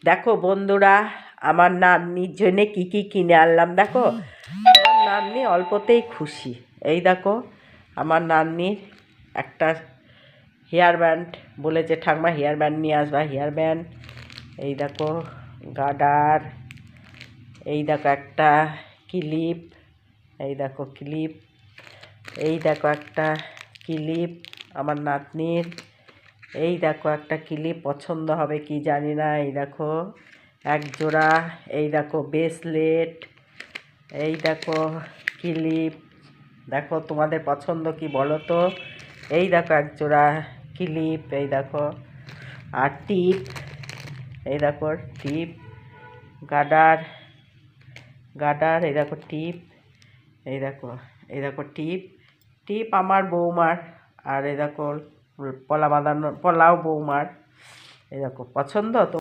দেখো বন্ধুরা, আমার নাতনির জন্যে কী কী কিনে আনলাম। দেখো, আমার নাতনি অল্পতেই খুশি। এই দেখো, আমার নাতনির একটা হেয়ার ব্যান্ড বলেছে, ঠাকমা হেয়ার ব্যান্ড নিয়ে আসবা, হেয়ার ব্যান্ড। এই দেখো গার্ডার, এই দেখো একটা ক্লিপ, এই দেখো ক্লিপ, এই দেখো একটা ক্লিপ আমার নাতনির। এই দেখো একটা ক্লিপ, পছন্দ হবে কি জানি না। এই দেখো এক জোড়া, এই দেখো ব্রেসলেট, এই দেখো ক্লিপ। দেখো তোমাদের পছন্দ কি বলো তো। এই দেখো এক জোড়া ক্লিপ, এই দেখো। আর টিপ, এই দেখো টিপ, গার্ডার, গার্ডার, এই দেখো টিপ, এই দেখো, এই দেখো টিপ। টিপ আমার বৌমার। আর এই দেখো পলা বাঁধানো, পলাও বৌমার। এই দেখো পছন্দ তো।